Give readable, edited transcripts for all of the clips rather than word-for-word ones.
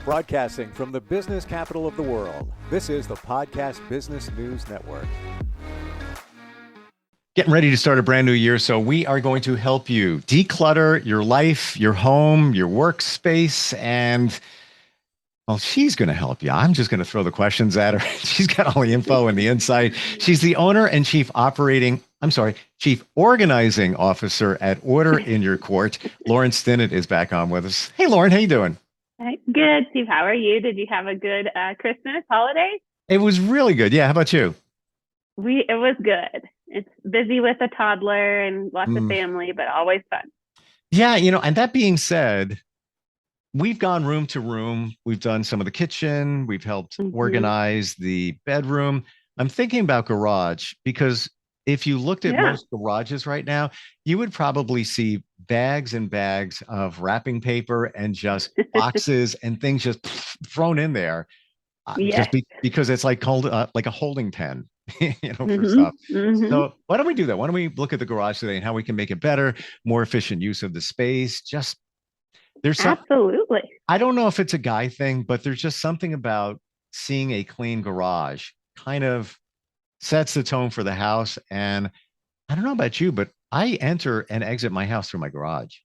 Broadcasting from the business capital of the world, this is the Podcast Business News Network. Getting ready to start a brand new year, so we are going to help you declutter your life, your home, your workspace, and well, she's going to help you. I'm just going to throw the questions at her. She's got all the info and the insight. She's the owner and chief organizing officer at Order in Your Court. Lauren Stinnett is back on with us. Hey, Lauren, how you doing? Good, Steve. How are you? Did you have a good Christmas holiday? It was really good. Yeah. How about you? It was good. It's busy with a toddler and lots of family, but always fun. Yeah. And that being said, we've gone room to room. We've done some of the kitchen. We've helped organize the bedroom. I'm thinking about garage because if you looked at most garages right now, you would probably see bags and bags of wrapping paper and just boxes and things just thrown in there. Because it's like called like a holding pen, for stuff. So why don't we do that? Why don't we look at the garage today and how we can make it better, more efficient use of the space? Absolutely. I don't know if it's a guy thing, but there's just something about seeing a clean garage kind of sets the tone for the house. And I don't know about you, but I enter and exit my house through my garage.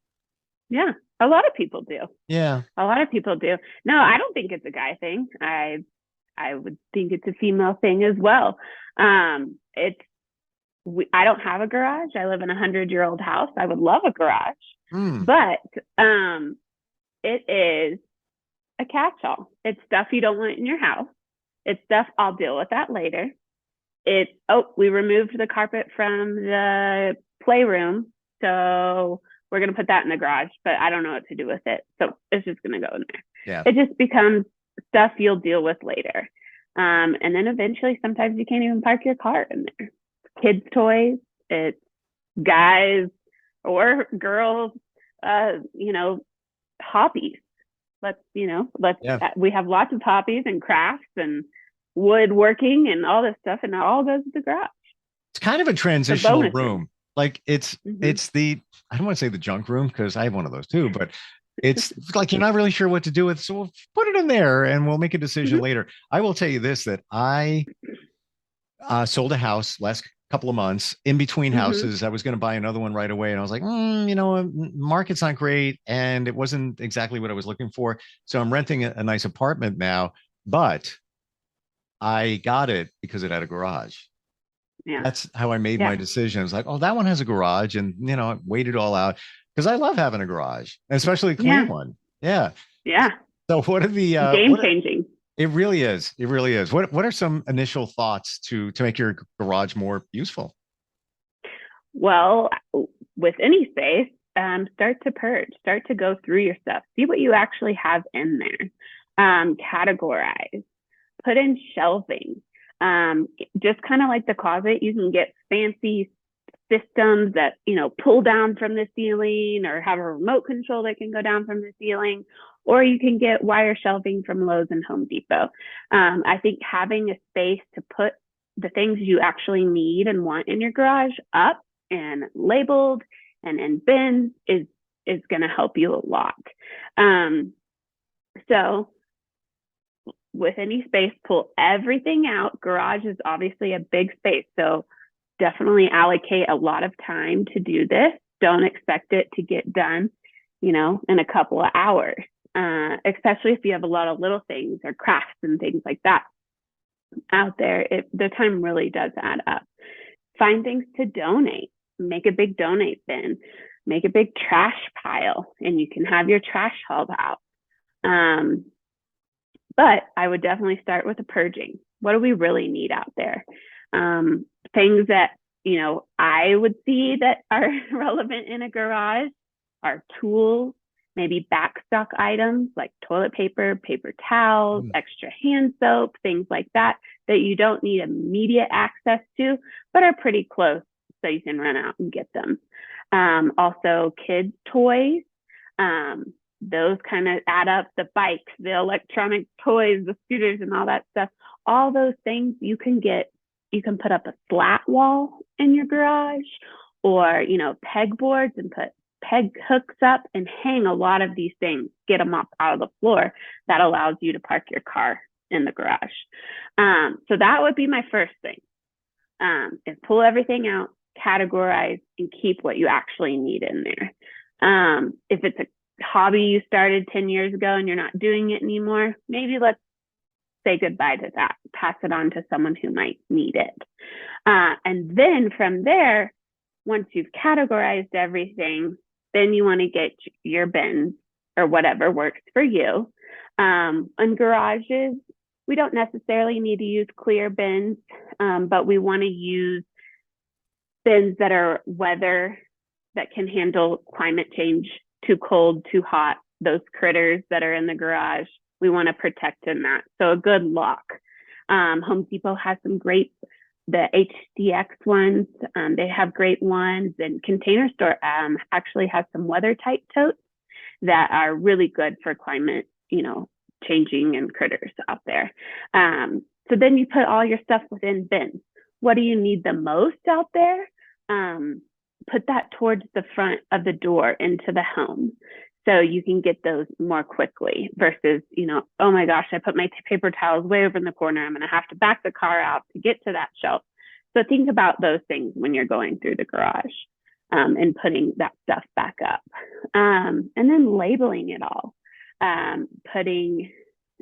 Yeah, a lot of people do. Yeah. A lot of people do. No, I don't think it's a guy thing. I would think it's a female thing as well. I don't have a garage. I live in a 100-year-old house. I would love a garage, but it is a catch-all. It's stuff you don't want in your house. It's stuff I'll deal with that later. We removed the carpet from the playroom, so we're going to put that in the garage, but I don't know what to do with it. So it's just going to go in there. Yeah. It just becomes stuff you'll deal with later. And then eventually, sometimes you can't even park your car in there. Kids' toys, it's guys or girls, hobbies. We have lots of hobbies and crafts and woodworking and all this stuff, and it all goes to the garage. It's kind of a transitional room. Like it's the, I don't want to say the junk room because I have one of those too, but it's like you're not really sure what to do with. So we'll put it in there and we'll make a decision later. I will tell you this, that I sold a house last couple of months in between houses. I was going to buy another one right away. And I was like, market's not great. And it wasn't exactly what I was looking for. So I'm renting a nice apartment now, but I got it because it had a garage. Yeah. That's how I made my decision. I was like, oh, that one has a garage. And, I weighed it all out because I love having a garage, especially a clean one. Yeah. Yeah. So what are the game changing? It really is. It really is. What are some initial thoughts to make your garage more useful? Well, with any space, start to purge, start to go through your stuff, see what you actually have in there, categorize, put in shelving. Just kind of like the closet, you can get fancy systems that, pull down from the ceiling or have a remote control that can go down from the ceiling, or you can get wire shelving from Lowe's and Home Depot. I think having a space to put the things you actually need and want in your garage up and labeled and in bins is going to help you a lot. So with any space, pull everything out. Garage is obviously a big space, so definitely allocate a lot of time to do this. Don't expect it to get done, in a couple of hours, especially if you have a lot of little things or crafts and things like that out there. The time really does add up. Find things to donate. Make a big donate bin. Make a big trash pile, and you can have your trash hauled out. But I would definitely start with the purging. What do we really need out there? Things that, I would see that are relevant in a garage are tools, maybe backstock items like toilet paper, paper towels, extra hand soap, things like that you don't need immediate access to, but are pretty close so you can run out and get them. Also, kids' toys. Those kind of add up, the bikes, the electronic toys, the scooters and all that stuff. All those things you can put up a slat wall in your garage or, pegboards and put peg hooks up and hang a lot of these things, get them up out of the floor. That allows you to park your car in the garage. So that would be my first thing, is pull everything out, categorize, and keep what you actually need in there. If it's a hobby you started 10 years ago and you're not doing it anymore, maybe let's say goodbye to that, pass it on to someone who might need it. And then from there, once you've categorized everything, then you want to get your bins or whatever works for you. In garages, we don't necessarily need to use clear bins, but we want to use bins that are weather, that can handle climate change, too cold, too hot, those critters that are in the garage. We want to protect in that. So a good lock. Home Depot has some great, the HDX ones. They have great ones, and Container Store actually has some weather tight totes that are really good for climate, changing and critters out there. So then you put all your stuff within bins. What do you need the most out there? Put that towards the front of the door into the home, so you can get those more quickly versus, oh my gosh, I put my paper towels way over in the corner. I'm going to have to back the car out to get to that shelf. So think about those things when you're going through the garage, and putting that stuff back up. And then labeling it all, putting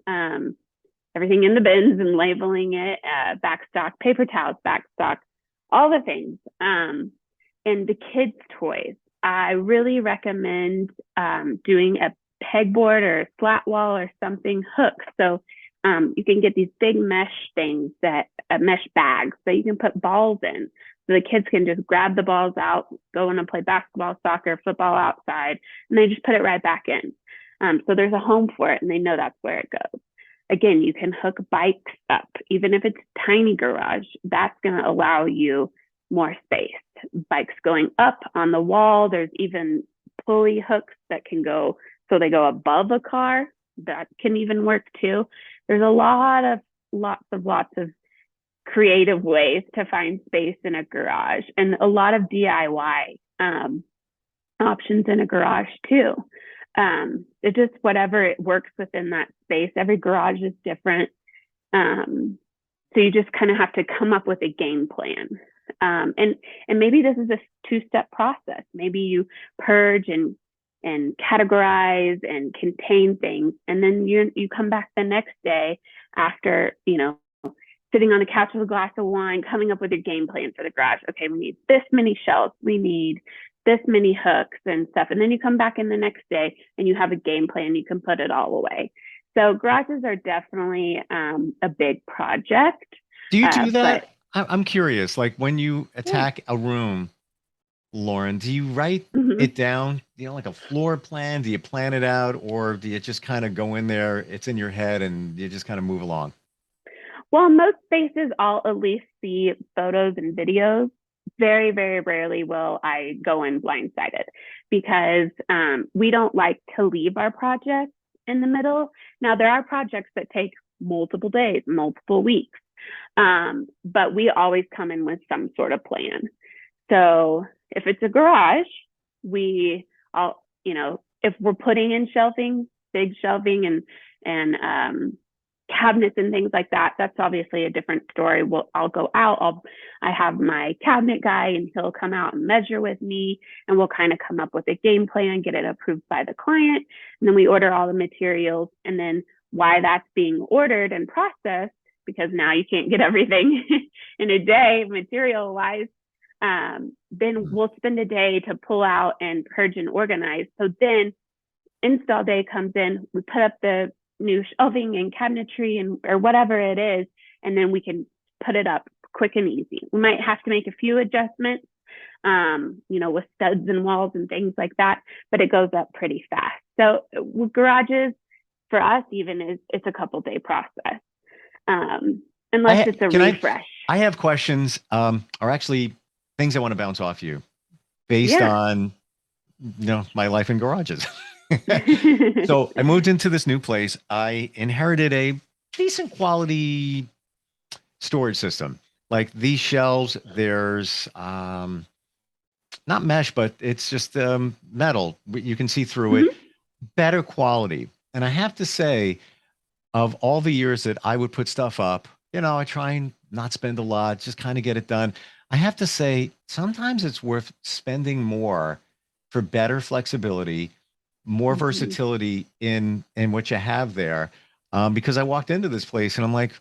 everything in the bins and labeling it, backstock, paper towels, backstock, all the things. And the kids' toys, I really recommend doing a pegboard or a slat wall or something hooked. So you can get these big mesh things, mesh bags that you can put balls in. So the kids can just grab the balls out, go in and play basketball, soccer, football outside, and they just put it right back in. So there's a home for it, and they know that's where it goes. Again, you can hook bikes up. Even if it's tiny garage, that's going to allow you more space. Bikes going up on the wall. There's even pulley hooks that can go, so they go above a car. That can even work too. There's lots of creative ways to find space in a garage, and a lot of DIY options in a garage too. It just, whatever it works within that space. Every garage is different. So you just kind of have to come up with a game plan. And maybe this is a two-step process. Maybe you purge and categorize and contain things, and then you come back the next day after, sitting on the couch with a glass of wine, coming up with your game plan for the garage. Okay, we need this many shelves, we need this many hooks and stuff. And then you come back in the next day and you have a game plan, you can put it all away. So garages are definitely a big project. Do you do that? I'm curious, like when you attack a room, Lauren, do you write it down, like a floor plan? Do you plan it out, or do you just kind of go in there, it's in your head, and you just kind of move along? Well, most spaces I'll at least see photos and videos. Very, very rarely will I go in blindsided, because we don't like to leave our projects in the middle. Now, there are projects that take multiple days, multiple weeks, but we always come in with some sort of plan. So if it's a garage, if we're putting in shelving, big shelving and cabinets and things like that, that's obviously a different story. I'll go out, I have my cabinet guy, and he'll come out and measure with me, and we'll kind of come up with a game plan, get it approved by the client, and then we order all the materials. And then why that's being ordered and processed, because now you can't get everything in a day material wise, then we'll spend a day to pull out and purge and organize. So then install day comes in, we put up the new shelving and cabinetry or whatever it is, and then we can put it up quick and easy. We might have to make a few adjustments, with studs and walls and things like that, but it goes up pretty fast. So with garages, for us, even it's a couple day process, unless it's a refresh. I have questions, or actually things I want to bounce off you based on, my life in garages. So I moved into this new place. I inherited a decent quality storage system. Like these shelves, there's not mesh, but it's just metal. You can see through it. Hmm. Better quality. And I have to say, of all the years that I would put stuff up, I try and not spend a lot, just kind of get it done. I have to say, sometimes it's worth spending more for better flexibility, more Hmm. versatility in what you have there. Because I walked into this place and I'm like,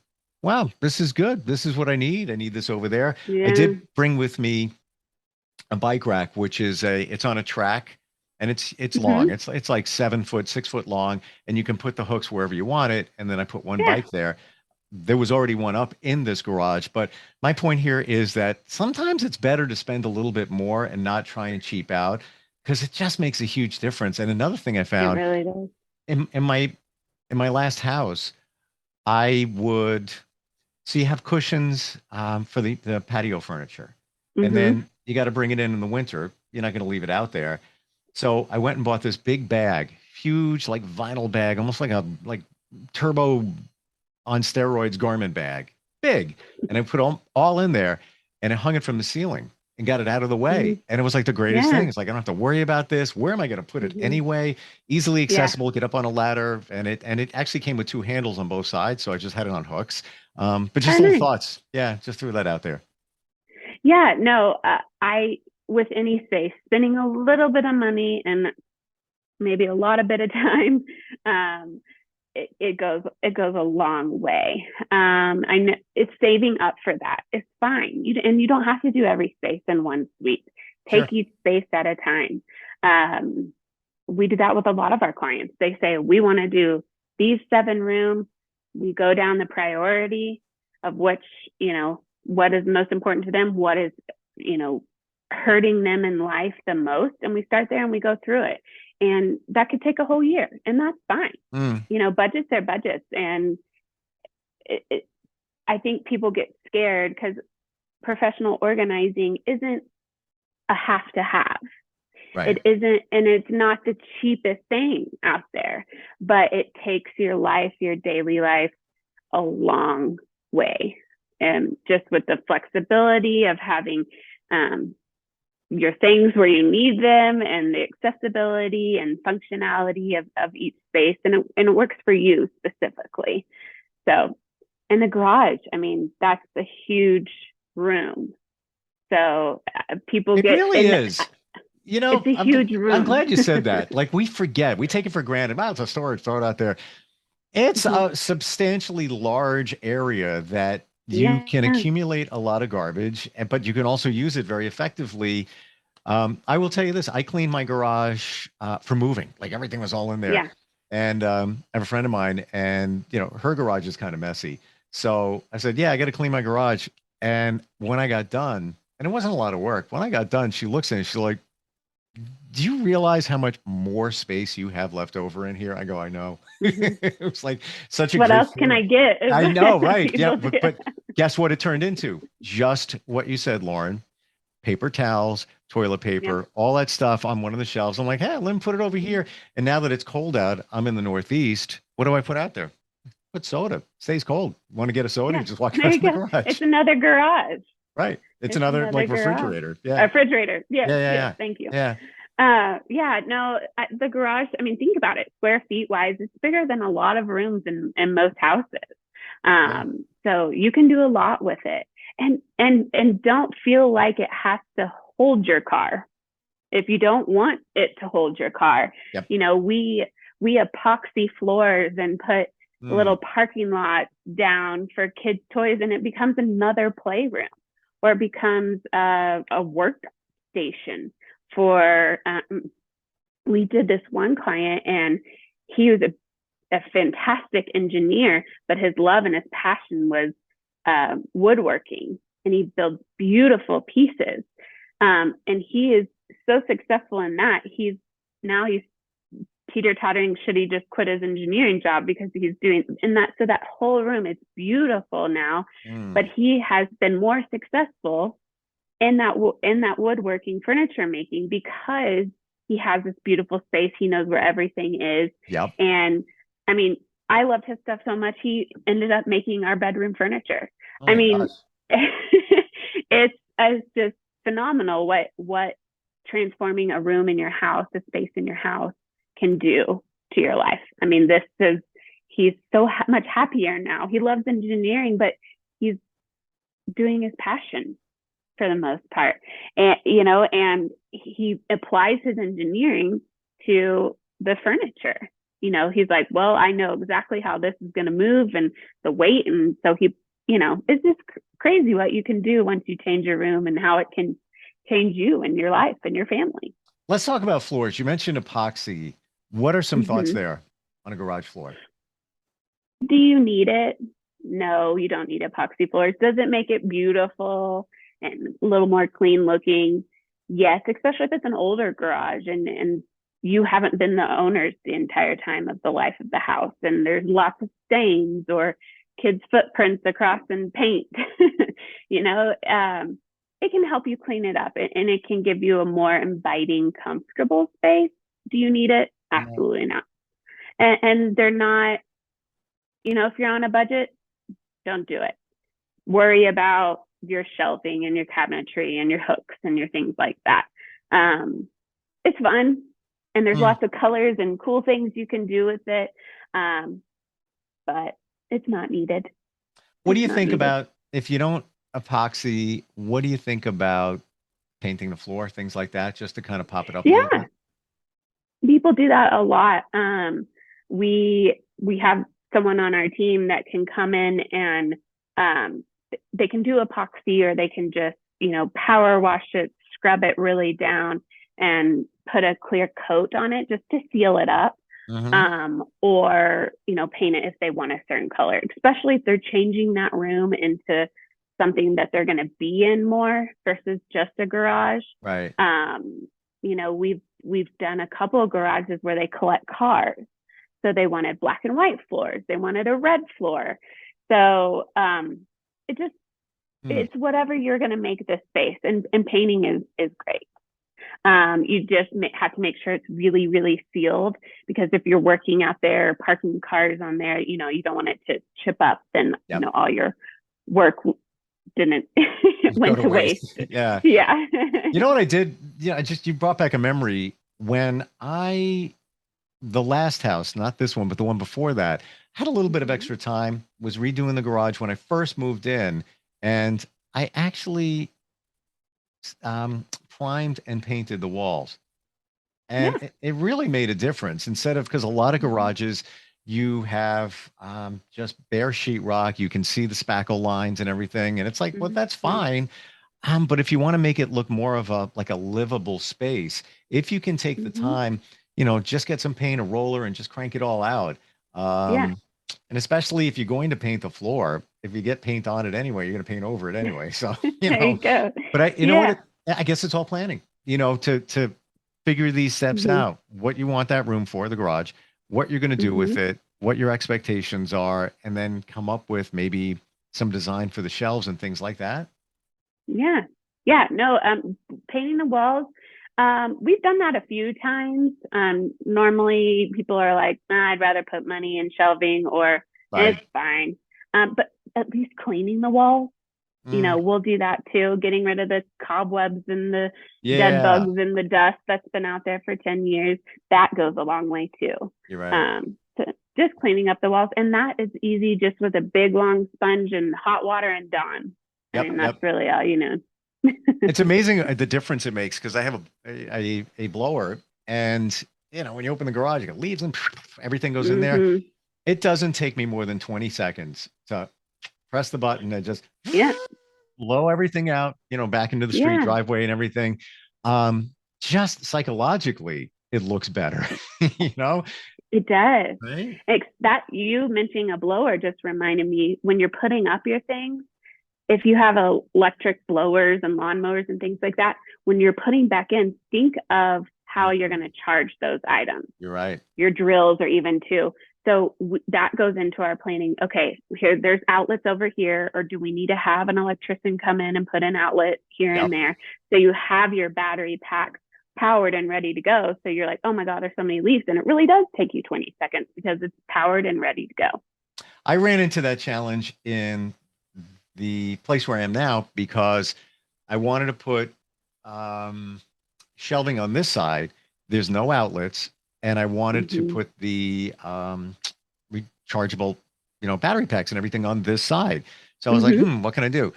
wow, this is good. This is what I need. I need this over there. I Yeah. did bring with me a bike rack, which is it's on a track and it's long. Hmm. It's like 7 foot, 6 foot long, and you can put the hooks wherever you want it. And then I put one Yeah. bike there. There was already one up in this garage, but my point here is that sometimes it's better to spend a little bit more and not try and cheap out because it just makes a huge difference. And another thing I It found really does. in my last house, I would so you have cushions for the patio furniture, and Hmm. then you got to bring it in the winter. You're not going to leave it out there. So I went and bought this big bag, huge like vinyl bag, almost like a like turbo on steroids garment bag, big, and I put all in there, and I hung it from the ceiling and got it out of the Hmm. way. And it was like the greatest Yeah. thing. It's like I don't have to worry about this. Where am I going to put it Hmm. anyway? Easily Yeah. accessible. Get up on a ladder, and it actually came with two handles on both sides, so I just had it on hooks. But Oh, just little nice. thoughts. Yeah, just threw that out there. Yeah. No, I, with any space, spending a little bit of money and maybe a lot of bit of time, um, it goes a long way. I know it's saving up for that. It's fine. And you don't have to do every space in one suite. Take Sure. each space at a time. Um, we do that with a lot of our clients. They say we want to do these 7 rooms. We go down the priority of which, what is most important to them, what is, you know, hurting them in life the most, and we start there and we go through it. And that could take a whole year, and that's fine. Mm. Budgets are budgets, and it, I think people get scared because professional organizing isn't a have to have. Right. It isn't, and it's not the cheapest thing out there, but it takes your life, your daily life, a long way. And just with the flexibility of having um, your things where you need them and the accessibility and functionality of each space, and it works for you specifically. So, in the garage, I mean, that's a huge room. So people It get, really and is. it's a huge I'm room. glad you said that. Like we forget, we take it for granted. Wow, it's a storage, throw it out there. It's Mhm. a substantially large area that you can Yeah. accumulate a lot of garbage, but you can also use it very effectively. I will tell you this: I cleaned my garage for moving, like everything was all in there. Yeah. And I have a friend of mine, and her garage is kind of messy. So I said, "Yeah, I got to clean my garage." And when I got done, and it wasn't a lot of work, when I got done, she looks at it, she's like, do you realize how much more space you have left over in here? I go, I know. Hmm. It was like such a What great else can feeling. I get? Is I know, what right? Yeah, people do. but guess what it turned into? Just what you said, Lauren. Paper towels, toilet Yeah. paper, all that stuff on one of the shelves. I'm like, hey, let me put it over Mhm. here. And now that it's cold out, I'm in the Northeast. What do I put out there? Put soda. Stays cold. Want to get a soda? Yeah. You just walk There out you to the go. garage. It's another garage. Right. It's It's another another like garage. refrigerator. A Yeah. refrigerator. Yes. Yeah. Yeah. Yes. Yeah. Thank you. Yeah. Yeah, no, the garage, I mean, think about it. Square feet wise, it's bigger than a lot of rooms in most houses. Yeah. So you can do a lot with it. And don't feel like it has to hold your car. If you don't want it to hold your car, Yep. we epoxy floors and put little Mm. parking lots down for kids' toys, and it becomes another playroom, or it becomes a workstation for. We did this one client, and he was a fantastic engineer, but his love and his passion was woodworking, and he builds beautiful pieces. And he is so successful in that. He's teeter tottering. Should he just quit his engineering job because he's doing in that? So that whole room is beautiful now, but Mm. he has been more successful in that woodworking furniture making because he has this beautiful space. He knows where everything is, Yep. and I mean, I loved his stuff so much. He ended up making our bedroom furniture. Oh I my mean, gosh. it's just phenomenal what transforming a room in your house, a space in your house, can do to your life. I mean, he's so much happier now. He loves engineering, but he's doing his passion for the most part. And, and he applies his engineering to the furniture. He's like, well, I know exactly how this is going to move and the weight. And so it's just crazy what you can do once you change your room and how it can change you and your life and your family. Let's talk about floors. You mentioned epoxy. What are some thoughts Mm-hmm. there on a garage floor? Do you need it? No, you don't need epoxy floors. Does it make it beautiful and a little more clean looking? Yes, especially if it's an older garage and you haven't been the owners the entire time of the life of the house, and there's lots of stains or kids' footprints across in paint. It can help you clean it up, and it can give you a more inviting, comfortable space. Do you need it? Absolutely not. And they're not, if you're on a budget, don't do it. Worry about your shelving and your cabinetry and your hooks and your things like that. It's fun, and there's lots of colors and cool things you can do with it, but it's not needed. What do you think about, if you don't epoxy, what do you think about painting the floor, things like that, just to kind of pop it up a little bit? People do that a lot. We have someone on our team that can come in and they can do epoxy, or they can just, power wash it, scrub it really down, and put a clear coat on it just to seal it up. Or, paint it if they want a certain color, especially if they're changing that room into something that they're going to be in more versus just a garage. Right. We've done a couple of garages where they collect cars. So they wanted black and white floors. They wanted a red floor. So it's whatever you're going to make this space, and painting is great. You just have to make sure it's really, really sealed, because if you're working out there, parking cars on there, you don't want it to chip up, then, all your work didn't went to waste. Yeah. Yeah. You know what I did? Yeah, you brought back a memory when the last house, not this one, but the one before that, had a little bit of extra time, was redoing the garage when I first moved in, and I actually primed and painted the walls, and it really made a difference. Because a lot of garages, you have just bare sheetrock, you can see the spackle lines and everything, and it's like, well, that's fine. But if you want to make it look more of a livable space, if you can take the time, just get some paint, a roller, and just crank it all out. And especially if you're going to paint the floor, if you get paint on it anyway, you're going to paint over it anyway. So, there you go. But you know what? I guess it's all planning, to figure these steps out, what you want that room for, the garage, what you're going to do with it, what your expectations are, and then come up with maybe some design for the shelves and things like that. Yeah. No, painting the walls. We've done that a few times. Normally people are like, I'd rather put money in shelving, or it's fine. But at least cleaning the walls, we'll do that too. Getting rid of the cobwebs and the dead bugs and the dust that's been out there for 10 years. That goes a long way too. You're right. So just cleaning up the walls. And that is easy, just with a big long sponge and hot water and Dawn. That's really all you know. It's amazing the difference it makes, because I have a blower, and when you open the garage, you got leaves and everything goes in there. It doesn't take me more than 20 seconds to press the button and just blow everything out, back into the street driveway and everything. Just psychologically, it looks better. It does. Right? That you mentioning a blower just reminded me, when you're putting up your things, if you have electric blowers and lawnmowers and things like that, when you're putting back in, think of how you're going to charge those items. You're right. Your drills, or even too. So that goes into our planning. Okay, there's outlets over here, or do we need to have an electrician come in and put an outlet here and there? So you have your battery packs powered and ready to go. So you're like, oh my God, there's so many leaves. And it really does take you 20 seconds because it's powered and ready to go. I ran into that challenge in the place where I am now, because I wanted to put shelving on this side. There's no outlets, and I wanted to Hmm. put the rechargeable, battery packs and everything on this side. So I was like, Hmm. what can I do?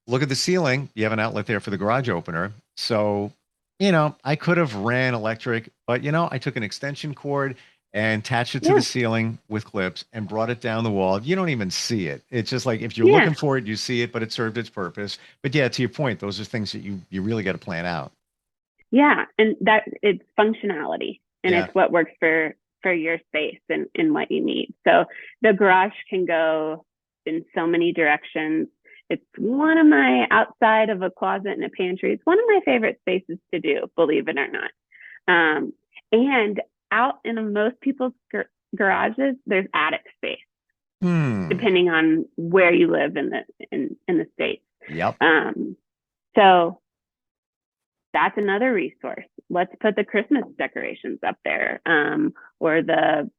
Look at the ceiling. You have an outlet there for the garage opener. So, I could have ran electric, but I took an extension cord and attached it to the Yeah. ceiling with clips and brought it down the wall. You don't even see it. It's just like if you're Yeah. looking for it, you see it, but it served its purpose. But yeah, to your point, those are things that you really got to plan out. Yeah. And that it's functionality and Yeah. it's what works for your space and what you need. So the garage can go in so many directions. It's one of my outside of a closet and a pantry. It's one of my favorite spaces to do, believe it or not. And out in most people's garages, there's attic space, Hmm. depending on where you live in the states. Yep. Um, so that's another resource. Let's put the Christmas decorations up there, or the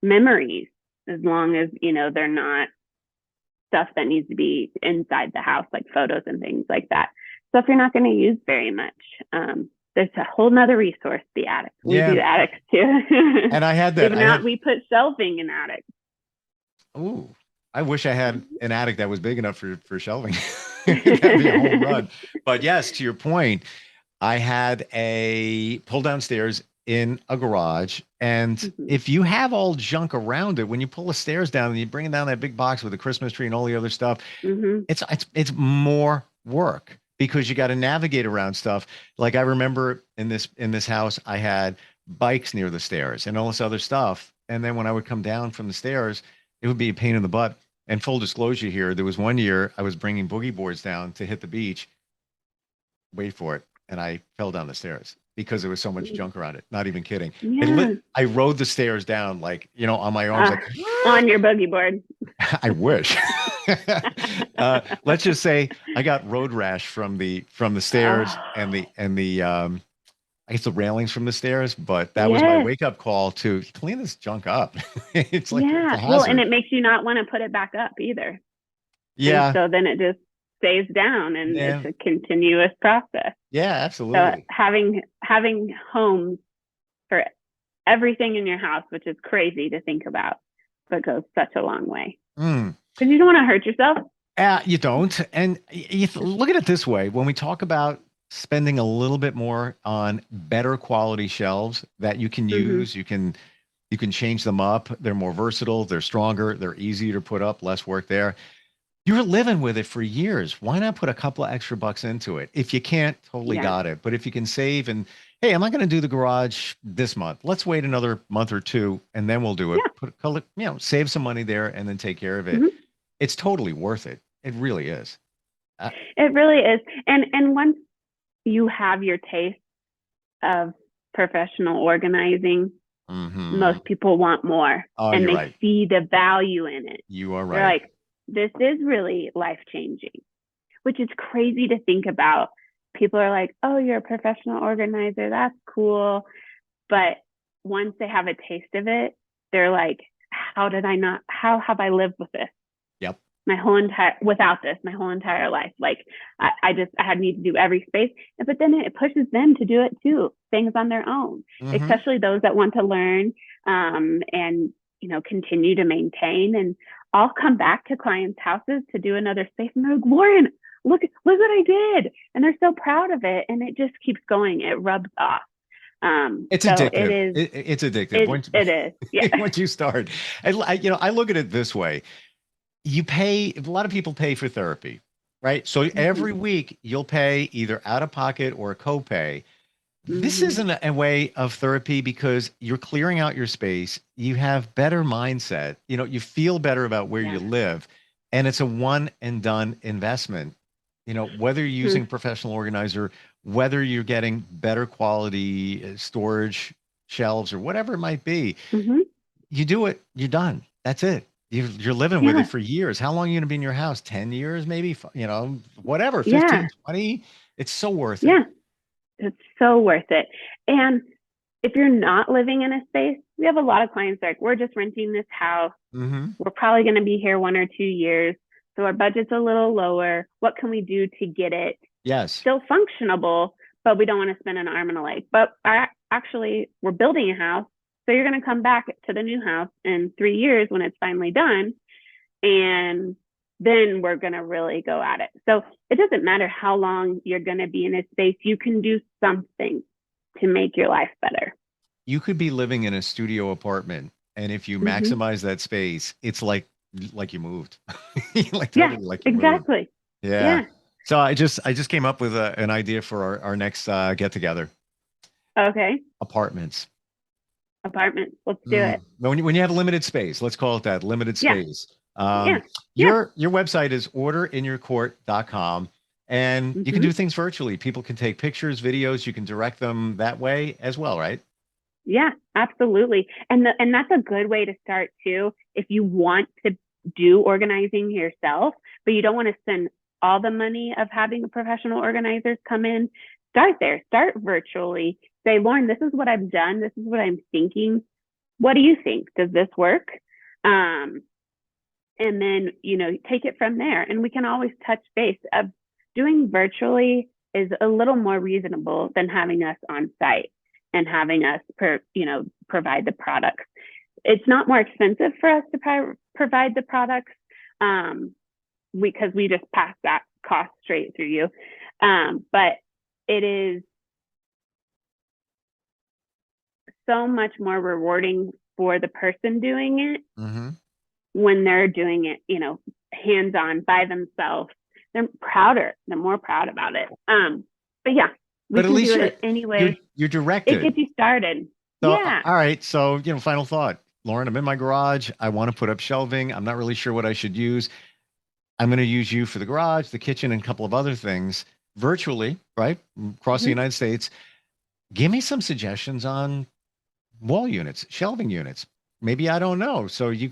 memories, as long as they're not stuff that needs to be inside the house, like photos and things like that. So if you're not going to use very much, there's a whole nother resource, the attic. We Yeah. do attics too. And I had that. Even I out, had, we put shelving in attics. ooh, I wish I had an attic that was big enough for shelving. That'd be a home run. But yes, to your point, I had a pull down stairs in a garage. And Mhm. if you have all junk around it, when you pull the stairs down and you bring down that big box with the Christmas tree and all the other stuff, Mhm. it's more work because you got to navigate around stuff. Like I remember in this house, I had bikes near the stairs and all this other stuff. And then when I would come down from the stairs, it would be a pain in the butt. And full disclosure here, there was one year I was bringing boogie boards down to hit the beach. Wait for it, and I fell down the stairs because there was so much junk around it. Not even kidding. Yeah. I rode the stairs down like on my arms, Uh, like on your boogie board. I wish. Let's just say I got road rash from the stairs and the Oh, I guess the railings from the stairs, but that was my yes. wake up call to clean this junk up. It's like it's Yeah. a Well, and hazard. it makes you not want to put it back up either. And Yeah, so then it just stays down and it's yeah, a continuous process. yeah, So absolutely. having homes for everything in your house, which is crazy to think about, but goes such a long way. Mm. Because you don't want to hurt yourself. You don't. And look at it this way. When we talk about spending a little bit more on better quality shelves that you can Hmm. use, you can change them up. They're more versatile, they're stronger, they're easier to put up, less work there. You're living with it for years. Why not put a couple of extra bucks into it? If you can't, totally Yeah. got it. But if you can save and hey, am I going to do the garage this month? Let's wait another month or two and then we'll do it. Yeah. Put a color, save some money there and then take care of it. Hmm. It's totally worth it. It really is. Uh, It really is. And once you have your taste of professional organizing, hmm most people want more Oh, and you're they right. see the value in it. You are They're right. like, this is really life changing, which is crazy to think about. People are like, oh, you're a professional organizer. That's cool. But once they have a taste of it, they're like, how have I lived with this? Yep. My whole entire life. Like I had need to do every space. But then it pushes them to do it too, things on their own, hmm especially those that want to learn, and continue to maintain. And I'll come back to clients' houses to do another space and they're like, Lauren, look what I did. And they're so proud of it. And it just keeps going. It rubs off. It's So it addictive. is, It's addictive. it is. Yeah. Once you start, I look at it this way. You pay, a lot of people pay for therapy, right? So Hmm. every week you'll pay either out of pocket or a copay. This Hmm. isn't a way of therapy because you're clearing out your space. You have better mindset. You feel better about where you Yeah. live, and it's a one and done investment. Whether you're using Hmm. a professional organizer, whether you're getting better quality storage shelves or whatever it might be, Hmm. you do it, you're done. That's it. You're living with it Yeah. for years. How long are you going to be in your house? 10 years, maybe, whatever, Yeah. 15, 20. It's so worth it. Yeah. It's so worth it. And if you're not living in a space, we have a lot of clients like, we're just renting this house. hmm We're probably going to be here 1 or 2 years. So our budget's a little lower. What can we do to get it Yes. still functionable, but we don't want to spend an arm and a leg. But we're building a house. So you're going to come back to the new house in 3 years when it's finally done. And then we're going to really go at it. So it doesn't matter how long you're going to be in a space. You can do something to make your life better. You could be living in a studio apartment, and if you maximize that space, it's like you moved. Like totally like you exactly. moved. Yeah. So I just came up with an idea for our next get together. Okay. Apartments. Let's do it. When you have limited space, let's call it that, limited space. Your website is orderinyourcourt.com, and you can do things virtually. People can take pictures, videos. You can direct them that way as well, right? Yeah, absolutely. And that's a good way to start too. If you want to do organizing yourself, but you don't want to spend all the money of having a professional organizers come in, start there. Start virtually. Say, Lauren, this is what I've done. This is what I'm thinking. What do you think? Does this work? And then, take it from there. And we can always touch base. Doing virtually is a little more reasonable than having us on site and having us, provide the products. It's not more expensive for us to provide the products because we just pass that cost straight through you. But it is so much more rewarding for the person doing it when they're doing it, hands-on by themselves. They're more proud about it. But yeah, we can do it anyway. You're directed. It gets you started. So, all right. So, final thought. Lauren, I'm in my garage. I want to put up shelving. I'm not really sure what I should use. I'm going to use you for the garage, the kitchen, and a couple of other things virtually, right? Across the United States. Give me some suggestions on wall units, shelving units. Maybe I don't know. So you've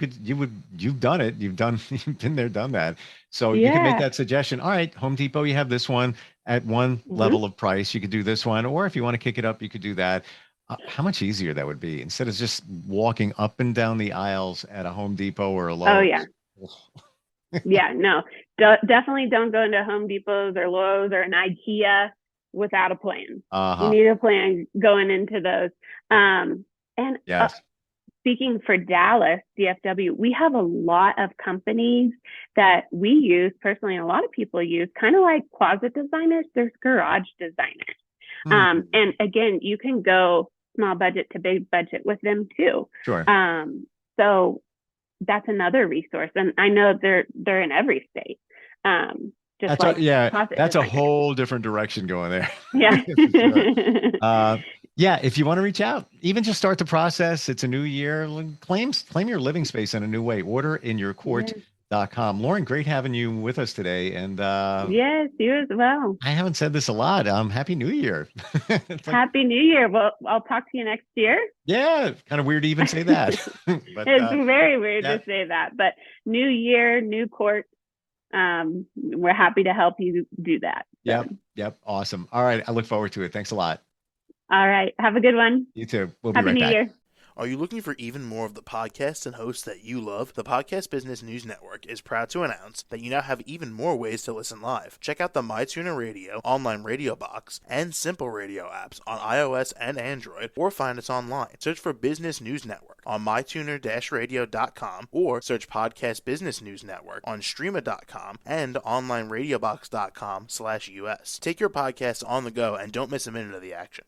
done it. You've been there, done that. So you can make that suggestion. All right, Home Depot, you have this one at one level of price. You could do this one, or if you want to kick it up, you could do that. How much easier that would be instead of just walking up and down the aisles at a Home Depot or a Lowe's. Oh yeah. Yeah, no, definitely don't go into Home Depots or Lowe's or an IKEA without a plan. You need a plan going into those. Speaking for Dallas, DFW, we have a lot of companies that we use personally, and a lot of people use, kind of like closet designers. There's garage designers. And again, you can go small budget to big budget with them too. Sure. So that's another resource. And I know they're in every state. That's a whole different direction going there. Yeah. If you want to reach out, even just start the process. It's a new year. Claim your living space in a new way. Orderinyourcourt.com. Lauren, great having you with us today. And yes, you as well. I haven't said this a lot. Happy New Year. Happy New Year. Well, I'll talk to you next year. Yeah, kind of weird to even say that. But, it's very weird to say that. But new year, new court. We're happy to help you do that. So. Yep. Awesome. All right. I look forward to it. Thanks a lot. All right. Have a good one. You too. We'll be right back. Happy New Year. Are you looking for even more of the podcasts and hosts that you love? The Podcast Business News Network is proud to announce that you now have even more ways to listen live. Check out the MyTuner Radio, online radio box, and Simple Radio apps on iOS and Android, or find us online. Search for Business News Network on mytuner-radio.com, or search Podcast Business News Network on streama.com and onlineradiobox.com/US. Take your podcast on the go and don't miss a minute of the action.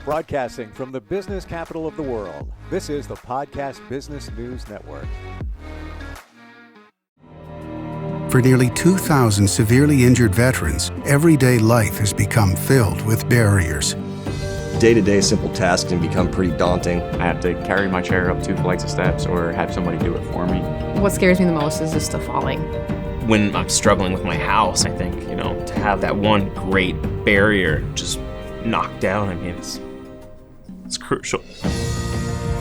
Broadcasting from the business capital of the world, this is the Podcast Business News Network. For nearly 2,000 severely injured veterans, everyday life has become filled with barriers. Day-to-day simple tasks can become pretty daunting. I have to carry my chair up 2 flights of steps or have somebody do it for me. What scares me the most is just the falling. When I'm struggling with my house, I think, to have that one great barrier just knocked down, it's crucial.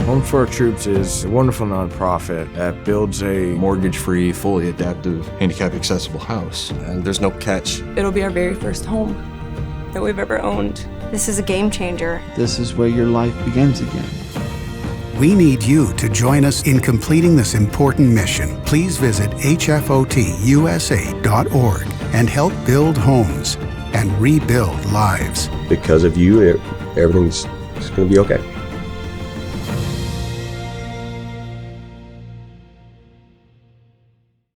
Home for Our Troops is a wonderful nonprofit that builds a mortgage-free, fully adaptive, handicap-accessible house. And there's no catch. It'll be our very first home that we've ever owned. This is a game changer. This is where your life begins again. We need you to join us in completing this important mission. Please visit hfotusa.org and help build homes and rebuild lives. Because of you, everything's going to be okay.